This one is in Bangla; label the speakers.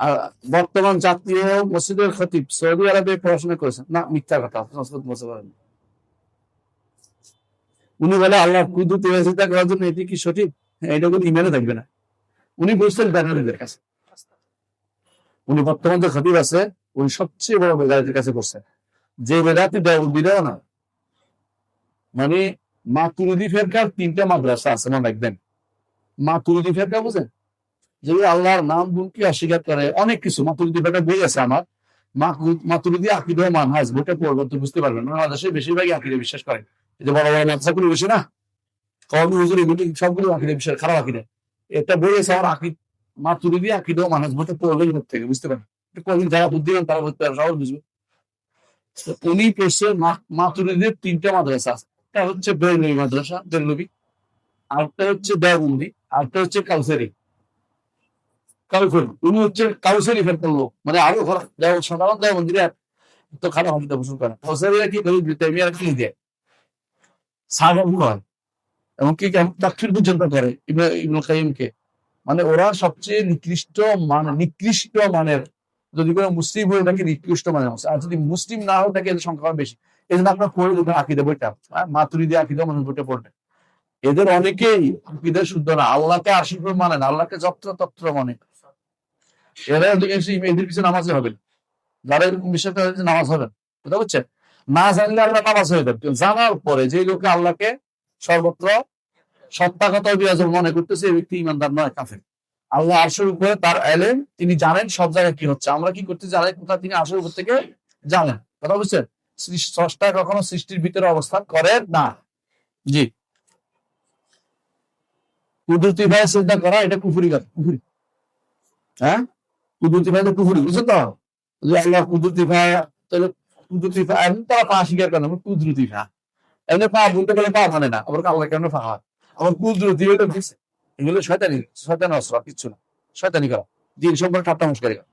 Speaker 1: আর বর্তমান জাতীয় মসজিদের খতিব সৌদি আরবে পড়াশোনা করেছেন না, মিথ্যা কথা, সংস্কৃত বলতে পারেন। উনি বলে আল্লাহ কুদরতি চিন্তা করার জন্য এটি কি সঠিক? এটা কোনো ইমানে থাকবে না। উনি বলছেন বেদাতিদের কাছে। উনি বর্তমান যে খতিব আছে উনি সবচেয়ে বড় বেদাতির কাছে করছেন, যে বেদাতি বিদায় না। মানে মাতুরিদি ফেরকার 3টা মাদ্রাসা আছে, মনে রাখবেন। মাতুরিদি ফেরকা বুঝেন, যেগুলো আল্লাহর নাম গুণকে অস্বীকার করে, অনেক কিছু। মাতুরিদি ফেরকার বই আছে আমার, মাতুরিদি আকীদা মানহাজ, বইটা পড়বেন তো বুঝতে পারবেন। বাংলাদেশে বেশিরভাগই আকীদা বিশ্বাস করে, এই যে বড় বড় মাদ্রাসাগুলো বেশি না, কওমি হুজুর এগুলো সবগুলো আকীদা বিশ্বাস, খারাপ আকীদা। এটা বই আছে আমার, মাতুরিদি আকীদা মানহাজ, বইটা পড়লেই থেকে বুঝতে পারেন। কদিন যারা বুদ্ধিমান তারা বুঝতে পারে, সহজ বুঝবে। উনি পড়ছে মাতুরিদির 3টা মাদ্রাসা আছে। একটা হচ্ছে বেরলভি মাদ্রাসা, বেরলভি। আরেকটা হচ্ছে দেওবন্দি, আরেকটা হচ্ছে কাউসারি। উনি হচ্ছে কাউসারি ফেরকার লোক, মানে আরো খারাপ। সাধারণ দেওবন্দিরা তো খারাপ হতে পোষণ করে, কাউসারিরা কি তাইমিয়ার কি দেয়, সাগর হয়, এমনকি তাকফির পর্যন্ত করে ইবনে কাইয়িমকে। মানে ওরা সবচেয়ে নিকৃষ্ট মানের, যদি কোনো মুসলিম হয়ে থাকে নিকৃষ্ট মানের, আর যদি মুসলিম না হয়ে থাকে এদের সংখ্যা বেশি। এই জন্য আপনার পড়ে দেবেন আকীদা বইটা, মাতুরিদি আকীদা মানুষ বইটা পড়বেন। এদের অনেকেই আকীদা শুদ্ধ না, আল্লাহকে আশিফ মানে না, আল্লাহকে যত্র তত্র মানে। এরা এদের পিছনে নামাজে হবেন, যারা এরকম বিষয়টা নামাজ হবেন, বুঝতে পারছেন? না জানলে আল্লাহ নামাজ হয়ে যাবে। জানার পরে যে লোকে আল্লাহকে সর্বত্র সত্তা কথা বিরাজ মনে করতেছে, এই ব্যক্তি ইমানদার নয়, কাফের। আল্লাহ আরশের উপরে তার এলেম, তিনি জানেন সব জায়গায় কি হচ্ছে। আমরা কি করতে জানি কোথায়, তিনি আরশের উপর থেকে জানেন। কথা বুঝছেন? স্রষ্টা কখনো সৃষ্টির ভিতরে অবস্থান করেন না। জি, কুদরতি ভাই চিন্তা করা এটা কুফরি কথা, কুফরি। হ্যাঁ, কুদরতি ভাই তো কুফরি, বুঝছেন তো? যে আল্লাহ কুদরতি ভাই, তাহলে কুদরতি ভাই এমনি তারা পা স্বীকার করেন, কুদরতি ভাই এমনি পা বলতে গেলে পা মানে না, আবার আল্লাহ কেন পা হয়, আবার কুদরতি, এগুলো শয়তানি, শয়তানি অস্ত্র, কিচ্ছু না, শয়তানি করা, দিন সম্পর্কে ঠাট্টা মস্করি করা।